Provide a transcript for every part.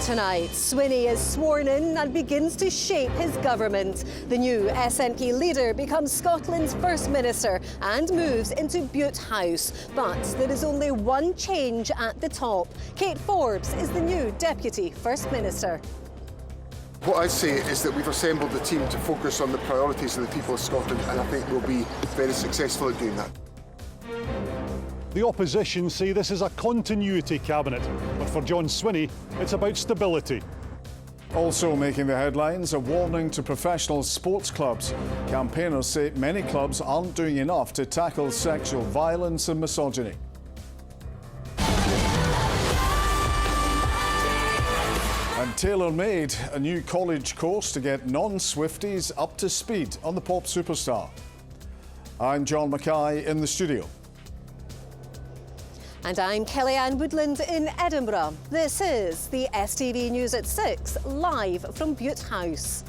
Tonight, Swinney is sworn in and begins to shape his government. The new SNP leader becomes Scotland's First Minister and moves into Bute House. But there is only one change at the top. Kate Forbes is the new Deputy First Minister. What I'd say is that we've assembled the team to focus on the priorities of the people of Scotland, and I think we'll be very successful at doing that. The opposition say this is a continuity cabinet, but for John Swinney, it's about stability. Also making the headlines, a warning to professional sports clubs. Campaigners say many clubs aren't doing enough to tackle sexual violence and misogyny. And tailor-made, a new college course to get non-Swifties up to speed on the pop superstar. I'm John Mackay in the studio. And I'm Kellyanne Woodland in Edinburgh. This is the STV News at 6, live from Bute House.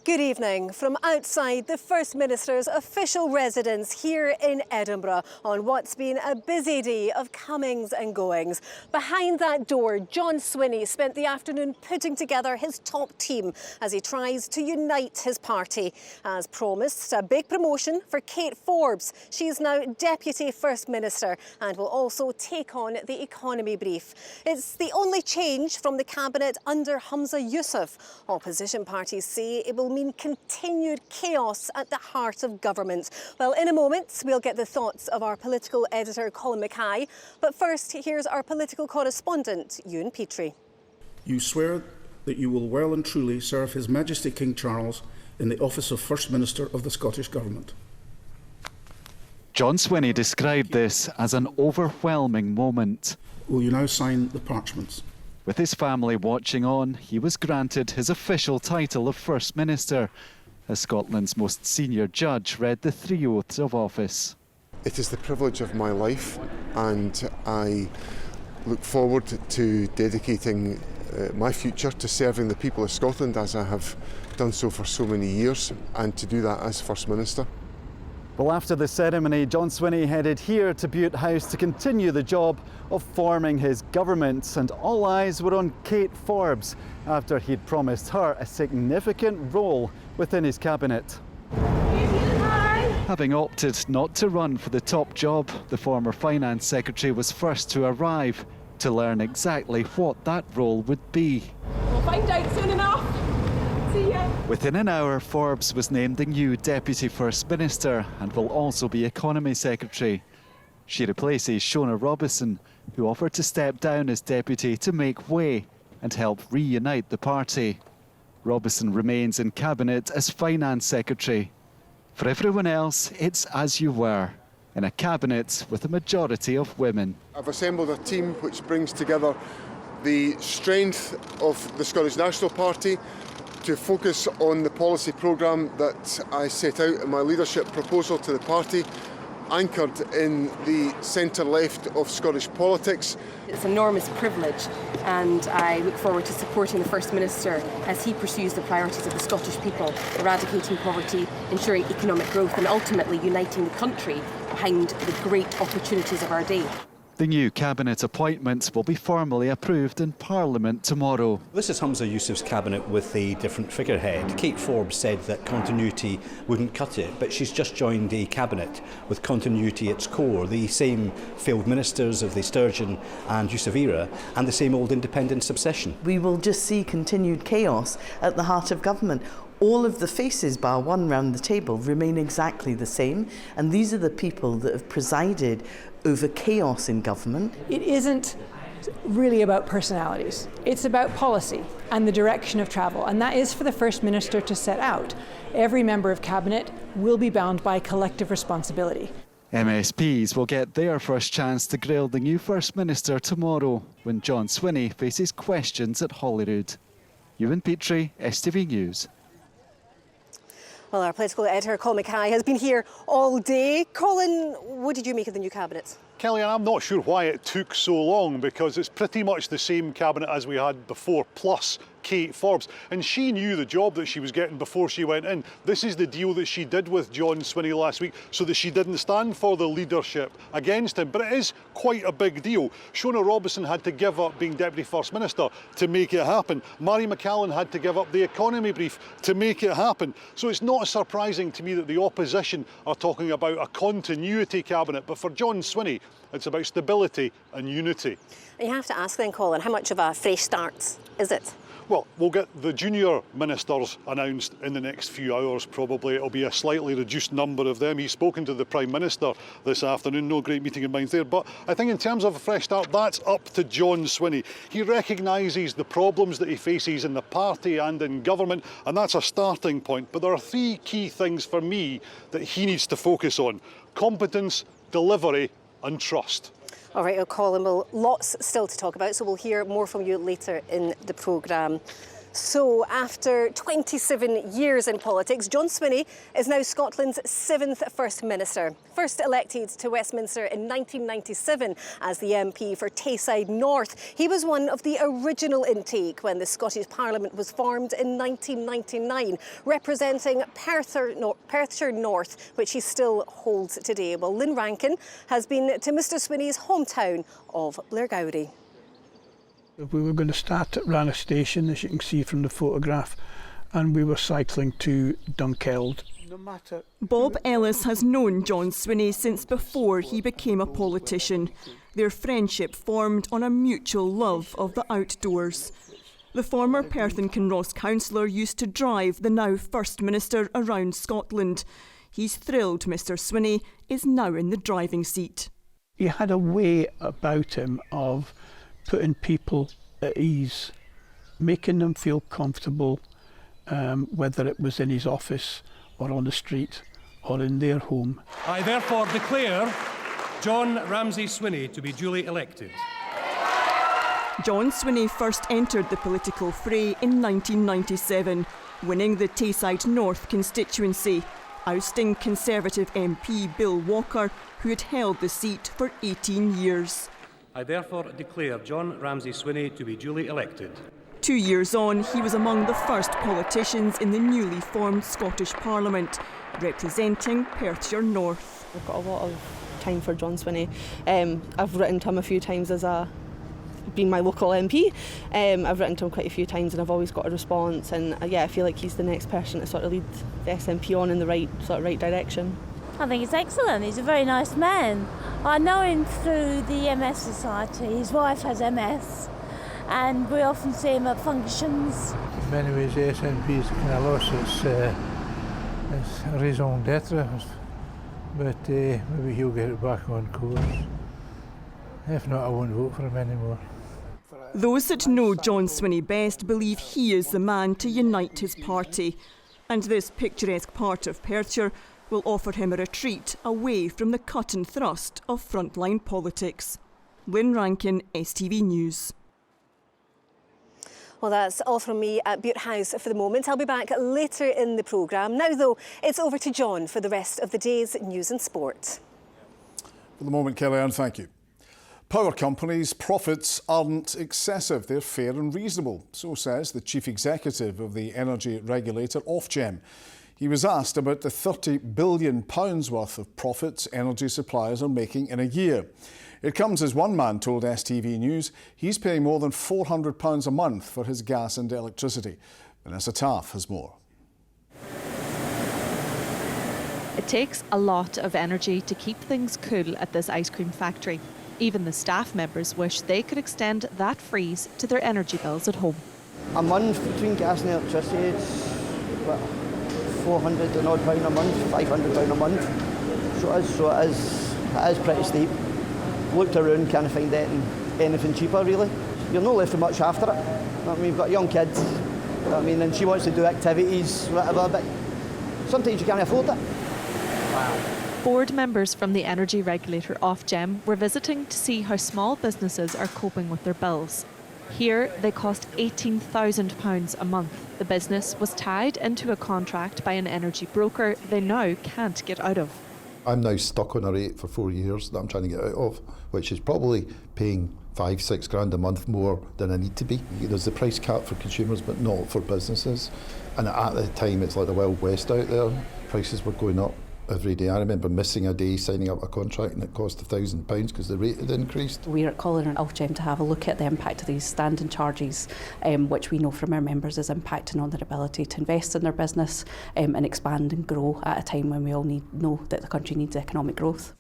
Good evening from outside the First Minister's official residence here in Edinburgh on what's been a busy day of comings and goings. Behind that door, John Swinney spent the afternoon putting together his top team as he tries to unite his party. As promised, a big promotion for Kate Forbes. She is now Deputy First Minister and will also take on the economy brief. It's the only change from the cabinet under Humza Yousaf. Opposition parties say it will mean continued chaos at the heart of government. Well, in a moment, we'll get the thoughts of our political editor, Colin Mackay. But first, here's our political correspondent, Ewan Petrie. You swear that you will well and truly serve His Majesty King Charles in the office of First Minister of the Scottish Government. John Swinney described this as an overwhelming moment. Will you now sign the parchments? With his family watching on, he was granted his official title of First Minister, as Scotland's most senior judge read the 3 oaths of office. It is the privilege of my life, and I look forward to dedicating my future to serving the people of Scotland as I have done so for so many years, and to do that as First Minister. Well, after the ceremony, John Swinney headed here to Bute House to continue the job of forming his government, and all eyes were on Kate Forbes after he'd promised her a significant role within his cabinet. Having opted not to run for the top job, the former Finance Secretary was first to arrive to learn exactly what that role would be. We'll find out soon enough. See ya. Within an hour, Forbes was named the new Deputy First Minister and will also be Economy Secretary. She replaces Shona Robison, who offered to step down as Deputy to make way and help reunite the party. Robison remains in Cabinet as Finance Secretary. For everyone else, it's as you were, in a Cabinet with a majority of women. I've assembled a team which brings together the strength of the Scottish National Party to focus on the policy programme that I set out in my leadership proposal to the party, anchored in the centre-left of Scottish politics. It's an enormous privilege, and I look forward to supporting the First Minister as he pursues the priorities of the Scottish people, eradicating poverty, ensuring economic growth and ultimately uniting the country behind the great opportunities of our day. The new Cabinet appointments will be formally approved in Parliament tomorrow. This is Humza Yousaf's cabinet with a different figurehead. Kate Forbes said that continuity wouldn't cut it, but she's just joined a cabinet with continuity at its core. The same failed ministers of the Sturgeon and Yousaf era, and the same old independence obsession. We will just see continued chaos at the heart of government. All of the faces, bar one round the table, remain exactly the same, and these are the people that have presided over chaos in government. It isn't really about personalities. It's about policy and the direction of travel, and that is for the First Minister to set out. Every member of Cabinet will be bound by collective responsibility. MSPs will get their first chance to grill the new First Minister tomorrow when John Swinney faces questions at Holyrood. Ewan Petrie, STV News. Well, our political editor, Colin Mackay, has been here all day. Colin, what did you make of the new cabinet? Kellyanne, I'm not sure why it took so long, because it's pretty much the same cabinet as we had before, plus Kate Forbes. And she knew the job that she was getting before she went in. This is the deal that she did with John Swinney last week, so that she didn't stand for the leadership against him. But it is quite a big deal. Shona Robison had to give up being Deputy First Minister to make it happen. Mary McCallan had to give up the economy brief to make it happen. So it's not surprising to me that the opposition are talking about a continuity cabinet. But for John Swinney, it's about stability and unity. And you have to ask then, Colin, how much of a fresh start is it? Well, we'll get the junior ministers announced in the next few hours, probably. It'll be a slightly reduced number of them. He's spoken to the Prime Minister this afternoon, no great meeting of minds there. But I think in terms of a fresh start, that's up to John Swinney. He recognises the problems that he faces in the party and in government, and that's a starting point. But there are three key things for me that he needs to focus on: competence, delivery and trust. All right, Colin, well, lots still to talk about, so we'll hear more from you later in the programme. So, after 27 years in politics, John Swinney is now Scotland's 7th First Minister. First elected to Westminster in 1997 as the MP for Tayside North. He was one of the original intake when the Scottish Parliament was formed in 1999, representing Perthshire North, which he still holds today. Well, Lynn Rankin has been to Mr Swinney's hometown of Blairgowrie. We were going to start at Rannoch Station, as you can see from the photograph, and we were cycling to Dunkeld. Bob Ellis has known John Swinney since before he became a politician. Their friendship formed on a mutual love of the outdoors. The former Perth and Kinross councillor used to drive the now First Minister around Scotland. He's thrilled Mr Swinney is now in the driving seat. He had a way about him of putting people at ease, making them feel comfortable, whether it was in his office or on the street or in their home. I therefore declare John Ramsay Swinney to be duly elected. John Swinney first entered the political fray in 1997, winning the Tayside North constituency, ousting Conservative MP Bill Walker, who had held the seat for 18 years. I therefore declare John Ramsay Swinney to be duly elected. 2 years on, he was among the first politicians in the newly formed Scottish Parliament, representing Perthshire North. I've got a lot of time for John Swinney. I've written to him a few times as being my local MP. I've written to him quite a few times and I've always got a response, and I feel like he's the next person to sort of lead the SNP on in the right direction. I think he's excellent. He's a very nice man. I know him through the MS Society. His wife has MS, and we often see him at functions. In many ways, the SNP's kind of lost its raison d'etre, but maybe he'll get it back on course. If not, I won't vote for him anymore. Those that know John Swinney best believe he is the man to unite his party, and this picturesque part of Perthshire will offer him a retreat away from the cut and thrust of frontline politics. Lynn Rankin, STV News. Well, that's all from me at Bute House for the moment. I'll be back later in the programme. Now, though, it's over to John for the rest of the day's news and sport. For the moment, Kellyanne, thank you. Power companies' profits aren't excessive, they're fair and reasonable, so says the chief executive of the energy regulator Ofgem. He was asked about the £30 billion worth of profits energy suppliers are making in a year. It comes as one man told STV News he's paying more than £400 a month for his gas and electricity. Vanessa Taff has more. It takes a lot of energy to keep things cool at this ice cream factory. Even the staff members wish they could extend that freeze to their energy bills at home. A month between gas and electricity, it's £400 and odd a month, £500 a month. So it is pretty steep. Looked around, can't find anything cheaper really. You're not left with much after it. I mean, you've got young kids, and she wants to do activities, whatever, but sometimes you can't afford it. Wow. Board members from the energy regulator Ofgem were visiting to see how small businesses are coping with their bills. Here, they cost £18,000 a month. The business was tied into a contract by an energy broker they now can't get out of. I'm now stuck on a rate for 4 years that I'm trying to get out of, which is probably paying £5-6 grand a month more than I need to be. There's the price cap for consumers, but not for businesses. And at the time, it's like the Wild West out there. Prices were going up every day. I remember missing a day signing up a contract and it cost £1,000 because the rate had increased. We're calling on Ofgem to have a look at the impact of these standing charges, which we know from our members is impacting on their ability to invest in their business and expand and grow at a time when we all know that the country needs economic growth.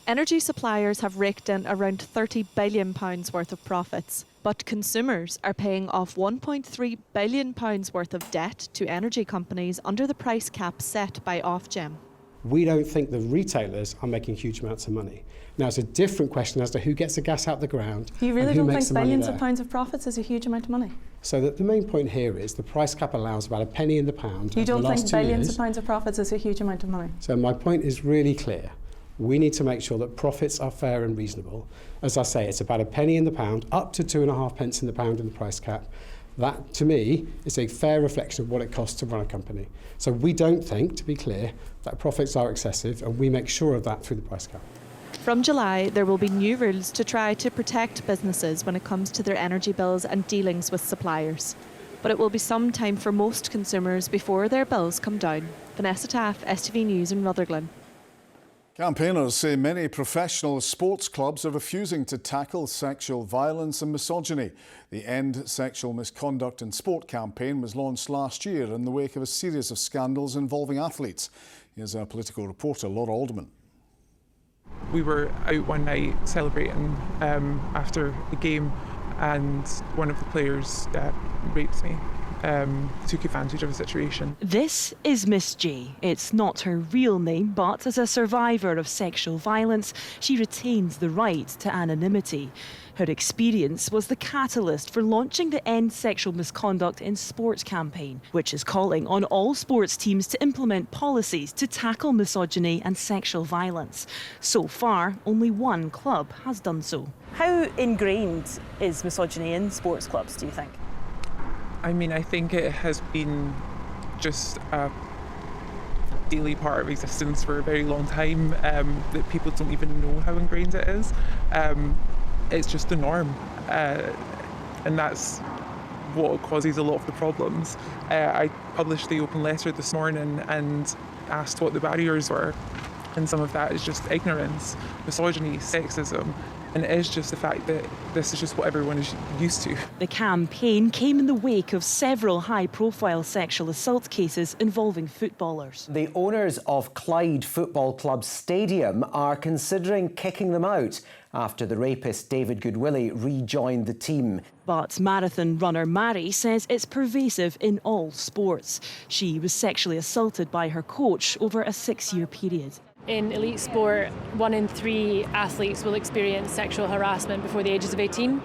Energy suppliers have raked in around £30 billion worth of profits, but consumers are paying off £1.3 billion worth of debt to energy companies under the price cap set by Ofgem. We don't think the retailers are making huge amounts of money. Now, it's a different question as to who gets the gas out the ground. You really don't think billions of pounds of profits is a huge amount of money? So the main point here is the price cap allows about a penny in the pound. You don't think billions of pounds of profits is a huge amount of money? So my point is really clear. We need to make sure that profits are fair and reasonable. As I say, it's about a penny in the pound, up to 2.5 pence in the pound in the price cap. That, to me, is a fair reflection of what it costs to run a company. So we don't think, to be clear, that profits are excessive, and we make sure of that through the price cap. From July, there will be new rules to try to protect businesses when it comes to their energy bills and dealings with suppliers. But it will be some time for most consumers before their bills come down. Vanessa Taff, STV News in Rutherglen. Campaigners say many professional sports clubs are refusing to tackle sexual violence and misogyny. The End Sexual Misconduct in Sport campaign was launched last year in the wake of a series of scandals involving athletes. Here's our political reporter, Laura Alderman. We were out one night celebrating after the game, and one of the players raped me. Took advantage of the situation. This is Miss J. It's not her real name, but as a survivor of sexual violence, she retains the right to anonymity. Her experience was the catalyst for launching the End Sexual Misconduct in Sport campaign, which is calling on all sports teams to implement policies to tackle misogyny and sexual violence. So far, only one club has done so. How ingrained is misogyny in sports clubs, do you think? I mean, I think it has been just a daily part of existence for a very long time, that people don't even know how ingrained it is. It's just the norm, and that's what causes a lot of the problems. I published the open letter this morning and asked what the barriers were, and some of that is just ignorance, misogyny, sexism. And it is just the fact that this is just what everyone is used to. The campaign came in the wake of several high-profile sexual assault cases involving footballers. The owners of Clyde Football Club Stadium are considering kicking them out after the rapist David Goodwillie rejoined the team. But marathon runner Mary says it's pervasive in all sports. She was sexually assaulted by her coach over a 6-year period. In elite sport, 1 in 3 athletes will experience sexual harassment before the ages of 18.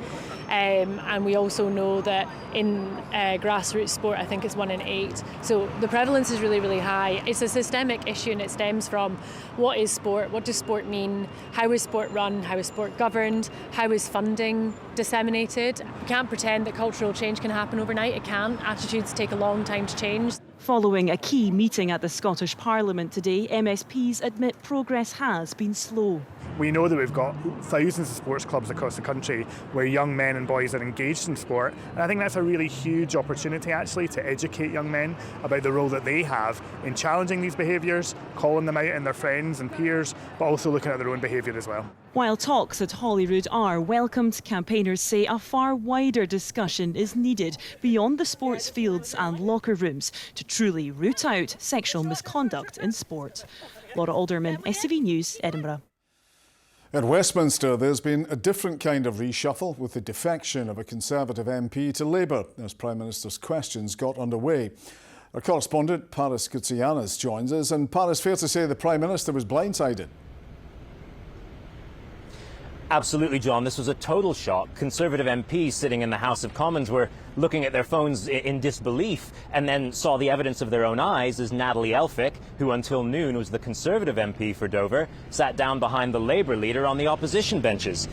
And we also know that in grassroots sport, I think it's 1 in 8. So the prevalence is really, really high. It's a systemic issue, and it stems from what is sport, what does sport mean, how is sport run, how is sport governed, how is funding disseminated. We can't pretend that cultural change can happen overnight. It can't. Attitudes take a long time to change. Following a key meeting at the Scottish Parliament today, MSPs admit progress has been slow. We know that we've got thousands of sports clubs across the country where young men and boys are engaged in sport, and I think that's a really huge opportunity actually to educate young men about the role that they have in challenging these behaviours, calling them out in their friends and peers, but also looking at their own behaviour as well. While talks at Holyrood are welcomed, campaigners say a far wider discussion is needed beyond the sports fields and locker rooms to truly root out sexual misconduct in sport. Laura Alderman, STV News, Edinburgh. At Westminster, there's been a different kind of reshuffle with the defection of a Conservative MP to Labour as Prime Minister's questions got underway. Our correspondent, Paris Koutsianis, joins us. And Paris, fair to say the Prime Minister was blindsided? Absolutely, John. This was a total shock. Conservative MPs sitting in the House of Commons were looking at their phones in disbelief and then saw the evidence of their own eyes as Natalie Elphicke, who until noon was the Conservative MP for Dover, sat down behind the Labour leader on the opposition benches.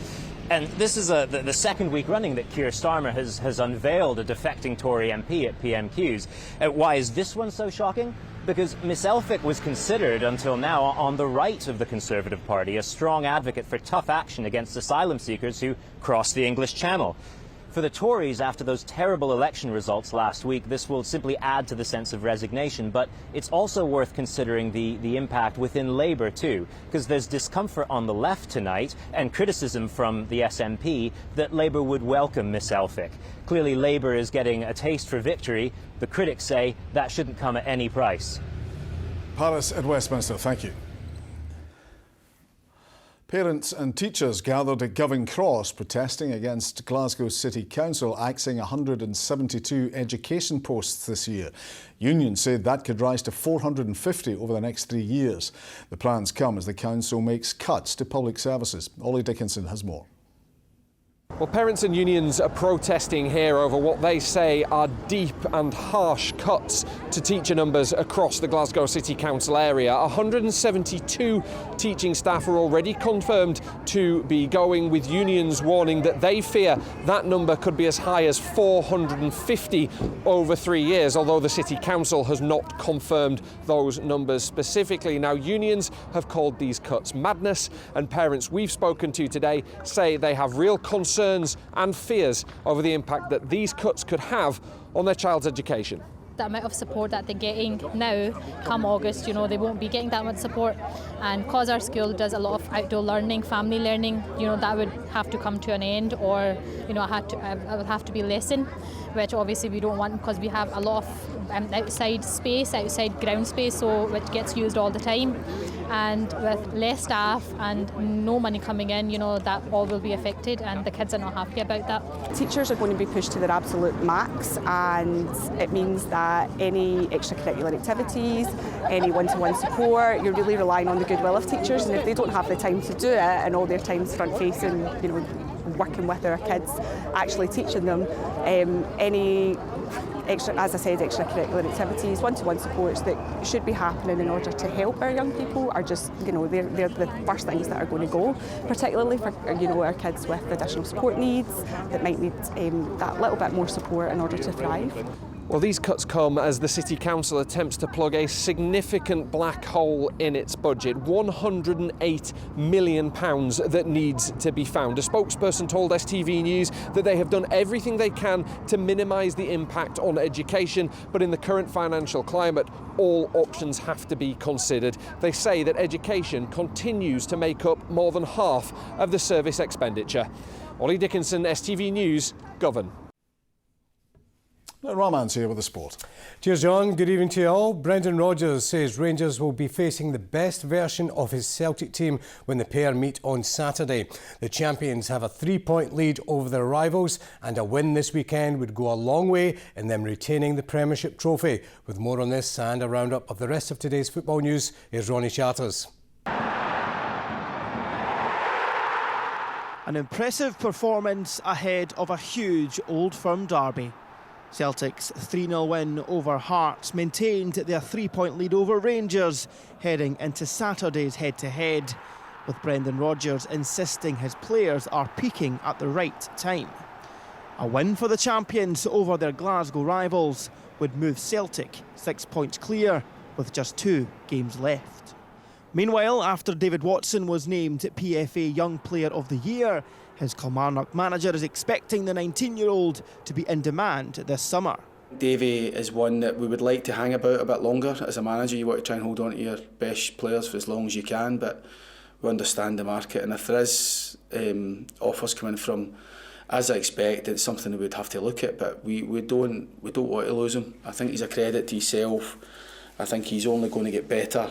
And this is the second week running that Keir Starmer has unveiled a defecting Tory MP at PMQs. Why is this one so shocking? Because Miss Elphick was considered until now on the right of the Conservative Party, a strong advocate for tough action against asylum seekers who cross the English Channel. For the Tories, after those terrible election results last week, this will simply add to the sense of resignation, but it's also worth considering the impact within Labour too, because there's discomfort on the left tonight and criticism from the SNP that Labour would welcome Miss Elphick. Clearly Labour is getting a taste for victory. The critics say that shouldn't come at any price. Paris at Westminster, thank you. Parents and teachers gathered at Govan Cross protesting against Glasgow City Council axing 172 education posts this year. Unions said that could rise to 450 over the next 3 years. The plans come as the council makes cuts to public services. Ollie Dickinson has more. Well, parents and unions are protesting here over what they say are deep and harsh cuts to teacher numbers across the Glasgow City Council area. 172 teaching staff are already confirmed to be going, with unions warning that they fear that number could be as high as 450 over 3 years, although the City Council has not confirmed those numbers specifically. Now, unions have called these cuts madness, and parents we've spoken to today say they have real concerns and fears over the impact that these cuts could have on their child's education. The amount of support that they're getting now, come August, they won't be getting that much support. And because our school does a lot of outdoor learning, family learning, that would have to come to an end, or, I would have to be lessened, which obviously we don't want, because we have a lot of outside ground space, so which gets used all the time. And with less staff and no money coming in, that all will be affected, and the kids are not happy about that. Teachers are going to be pushed to their absolute max, and it means that any extracurricular activities, any one-to-one support, you're really relying on the goodwill of teachers, and if they don't have the time to do it and all their time's front-facing, working with our kids, actually teaching them, any extracurricular activities, one-to-one supports that should be happening in order to help our young people are just, they're the first things that are going to go, particularly for, our kids with additional support needs that might need that little bit more support in order to thrive. Well, these cuts come as the City Council attempts to plug a significant black hole in its budget, £108 million that needs to be found. A spokesperson told STV News that they have done everything they can to minimise the impact on education, but in the current financial climate, all options have to be considered. They say that education continues to make up more than half of the service expenditure. Ollie Dickinson, STV News, Govan. Now, Raman's here with the sport. Cheers, John. Good evening to you all. Brendan Rodgers says Rangers will be facing the best version of his Celtic team when the pair meet on Saturday. The champions have a 3-point lead over their rivals, and a win this weekend would go a long way in them retaining the Premiership trophy. With more on this and a roundup of the rest of today's football news, here's Ronnie Charters. An impressive performance ahead of a huge Old Firm derby. Celtic's 3-0 win over Hearts maintained their 3-point lead over Rangers heading into Saturday's head-to-head, with Brendan Rodgers insisting his players are peaking at the right time. A win for the champions over their Glasgow rivals would move Celtic 6 points clear with just 2 games left. Meanwhile, after David Watson was named PFA Young Player of the Year, his Kilmarnock manager is expecting the 19-year-old to be in demand this summer. Davey is one that we would like to hang about a bit longer. As a manager, you want to try and hold on to your best players for as long as you can, but we understand the market, and if there is offers coming from, as I expect, it's something that we'd have to look at, but we don't want to lose him. I think he's a credit to himself. I think he's only going to get better.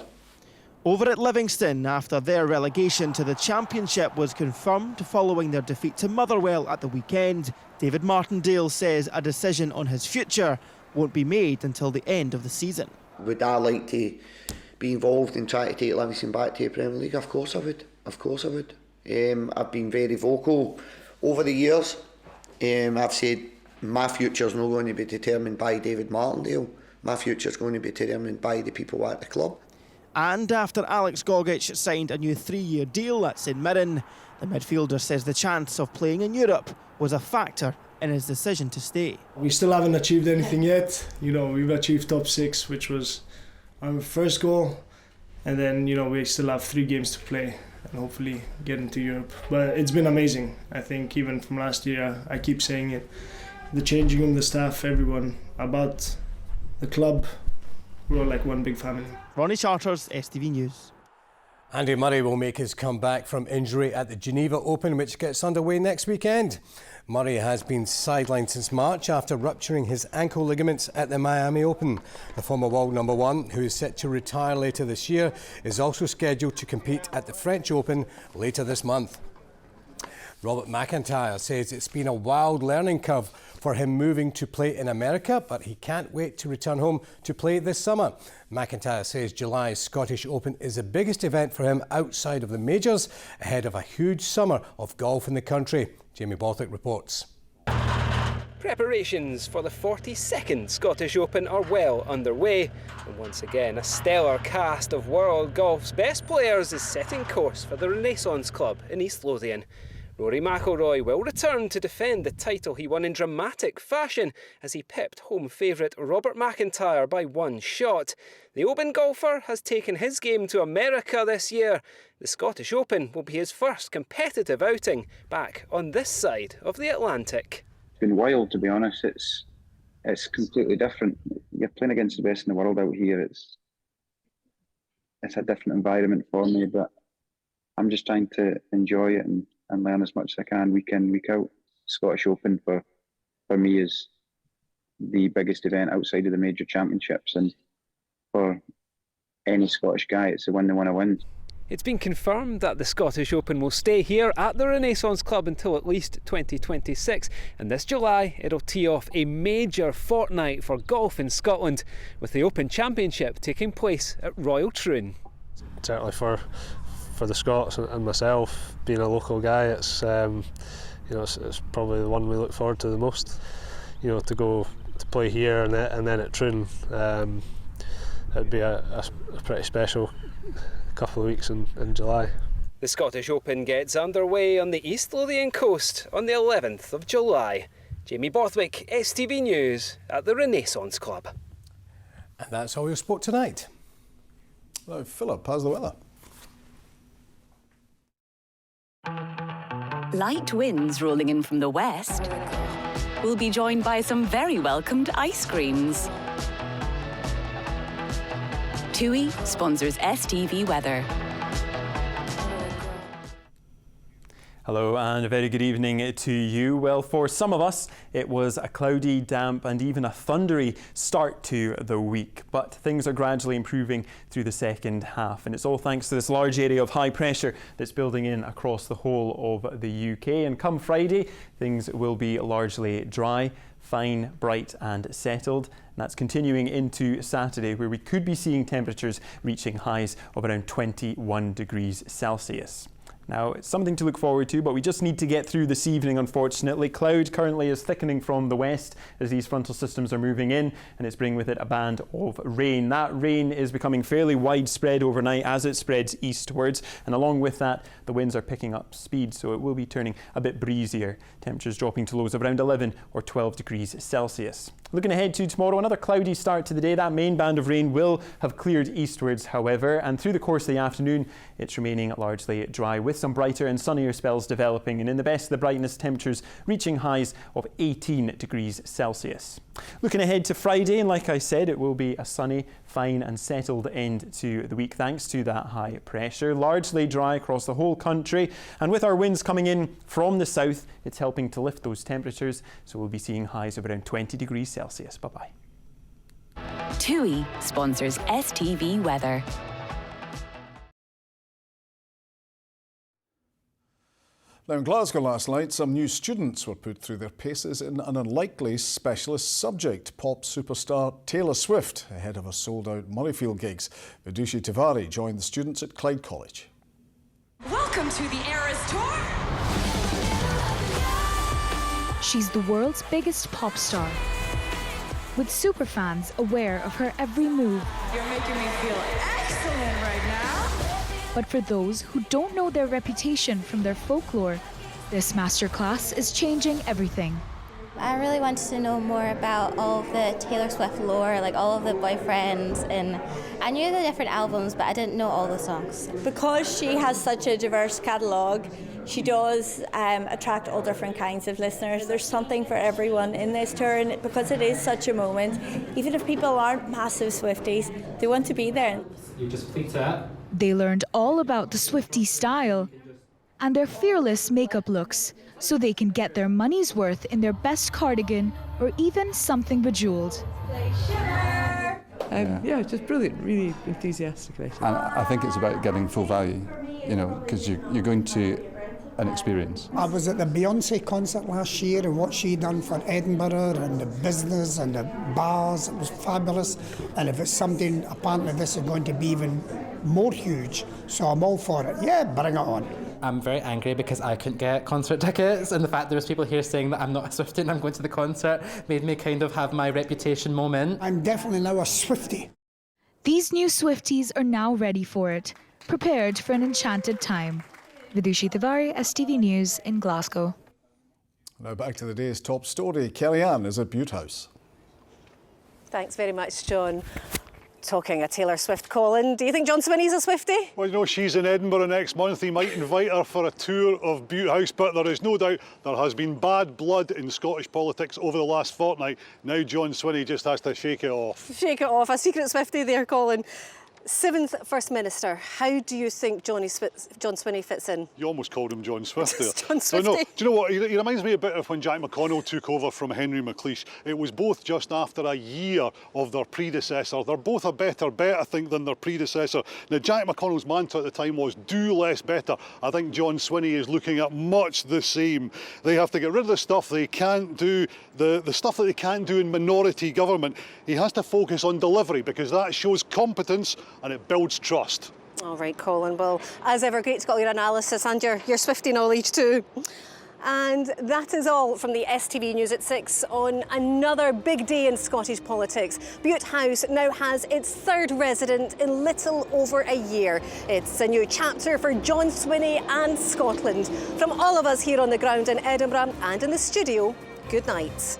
Over at Livingston, after their relegation to the Championship was confirmed following their defeat to Motherwell at the weekend, David Martindale says a decision on his future won't be made until the end of the season. Would I like to be involved in trying to take Livingston back to the Premier League? Of course I would. Of course I would. I've been very vocal over the years. I've said my future's not going to be determined by David Martindale. My future's going to be determined by the people at the club. And after Alex Gogic signed a new 3-year deal at St Mirren, The midfielder says the chance of playing in Europe was a factor in his decision to stay. We still haven't achieved anything yet. We've achieved top 6, which was our first goal, and then we still have 3 games to play and hopefully get into Europe. But it's been amazing. I think even from last year, I keep saying it, the changing room, the staff, everyone, about the club, we're like one big family. Ronnie Charters, STV News. Andy Murray will make his comeback from injury at the Geneva Open, which gets underway next weekend. Murray has been sidelined since March after rupturing his ankle ligaments at the Miami Open. The former world number 1, who is set to retire later this year, is also scheduled to compete at the French Open later this month. Robert McIntyre says it's been a wild learning curve for him moving to play in America, but he can't wait to return home to play this summer. McIntyre says July's Scottish Open is the biggest event for him outside of the majors, ahead of a huge summer of golf in the country. Jamie Borthwick reports. Preparations for the 42nd Scottish Open are well underway, and once again a stellar cast of world golf's best players is setting course for the Renaissance Club in East Lothian. Rory McIlroy will return to defend the title he won in dramatic fashion as he pipped home favourite Robert McIntyre by 1 shot. The Open golfer has taken his game to America this year. The Scottish Open will be his first competitive outing back on this side of the Atlantic. It's been wild, to be honest. It's completely different. You're playing against the best in the world out here. It's a different environment for me, but I'm just trying to enjoy it and learn as much as I can week in, week out. Scottish Open for me is the biggest event outside of the major championships, and for any Scottish guy, it's the one they want to win. It's been confirmed that the Scottish Open will stay here at the Renaissance Club until at least 2026, and this July it'll tee off a major fortnight for golf in Scotland, with the Open Championship taking place at Royal Troon. Certainly for the Scots and myself, being a local guy, it's it's probably the one we look forward to the most. To go to play here and then at Troon, it'd be a pretty special couple of weeks in July. The Scottish Open gets underway on the East Lothian coast on the 11th of July. Jamie Borthwick, STV News at the Renaissance Club. And that's all your sport tonight. Now, Philip, how's the weather? Light winds rolling in from the west. We'll be joined by some very welcomed ice creams. TUI sponsors STV Weather. Hello and a very good evening to you. Well, for some of us, it was a cloudy, damp and even a thundery start to the week. But things are gradually improving through the second half, and it's all thanks to this large area of high pressure that's building in across the whole of the UK. And come Friday, things will be largely dry, fine, bright and settled. And that's continuing into Saturday, where we could be seeing temperatures reaching highs of around 21 degrees Celsius. Now, it's something to look forward to, but we just need to get through this evening, unfortunately. Cloud currently is thickening from the west as these frontal systems are moving in, and it's bringing with it a band of rain. That rain is becoming fairly widespread overnight as it spreads eastwards, and along with that, the winds are picking up speed, so it will be turning a bit breezier. Temperatures dropping to lows of around 11 or 12 degrees Celsius. Looking ahead to tomorrow, another cloudy start to the day. That main band of rain will have cleared eastwards, however, and through the course of the afternoon, it's remaining largely dry, with some brighter and sunnier spells developing, and in the best of the brightness, temperatures reaching highs of 18 degrees Celsius. Looking ahead to Friday, and like I said, it will be a sunny, fine and settled end to the week thanks to that high pressure. Largely dry across the whole country, and with our winds coming in from the south, it's helping to lift those temperatures, so we'll be seeing highs of around 20 degrees Celsius. Bye-bye. TUI sponsors STV Weather. Now, in Glasgow last night, some new students were put through their paces in an unlikely specialist subject. Pop superstar Taylor Swift, ahead of her sold-out Murrayfield gigs. Vidushi Tiwari joined the students at Clyde College. Welcome to the Eras Tour! She's the world's biggest pop star, with superfans aware of her every move. You're making me feel excellent right now. But for those who don't know their reputation from their folklore, this masterclass is changing everything. I really wanted to know more about all of the Taylor Swift lore, like all of the boyfriends, and I knew the different albums, but I didn't know all the songs. Because she has such a diverse catalogue, she does attract all different kinds of listeners. There's something for everyone in this tour, and because it is such a moment, even if people aren't massive Swifties, they want to be there. You just pleat it. They learned all about the Swiftie style and their fearless makeup looks, so they can get their money's worth in their best cardigan or even something bejeweled. Yeah, just brilliant, really enthusiastic. And I think it's about getting full value, you know, because you're going to an experience. I was at the Beyonce concert last year, and what she done for Edinburgh and the business and the bars, it was fabulous. And if it's something, apparently this is going to be even more huge, so I'm all for it. Yeah, bring it on. I'm very angry because I couldn't get concert tickets, and the fact there was people here saying that I'm not a Swiftie and I'm going to the concert made me kind of have my reputation moment. I'm definitely now a Swiftie. These new Swifties are now ready for it, prepared for an enchanted time. Vidushi Tiwari, STV News in Glasgow. Now back to the day's top story. Kellyanne is at Butte House. Thanks very much, John. Talking of Taylor Swift, Colin, do you think John Swinney's a Swiftie? Well, you know, she's in Edinburgh next month. He might invite her for a tour of Butte House, but there is no doubt there has been bad blood in Scottish politics over the last fortnight. Now John Swinney just has to shake it off. Shake it off. A secret Swiftie there, Colin. 7th First Minister, how do you think John Swinney fits in? You almost called him John Swift there. John Swiftie. No, do you know what? He reminds me a bit of when Jack McConnell took over from Henry McLeish. It was both just after a year of their predecessor. They're both a better bet, I think, than their predecessor. Now, Jack McConnell's mantra at the time was do less better. I think John Swinney is looking at much the same. They have to get rid of the stuff they can't do, the stuff that they can't do in minority government. He has to focus on delivery because that shows competence and it builds trust. All right, Colin. Well, as ever, great to get your analysis and your Swiftie knowledge too. And that is all from the STV News at 6 on another big day in Scottish politics. Butte House now has its 3rd resident in little over a year. It's a new chapter for John Swinney and Scotland. From all of us here on the ground in Edinburgh and in the studio, good night.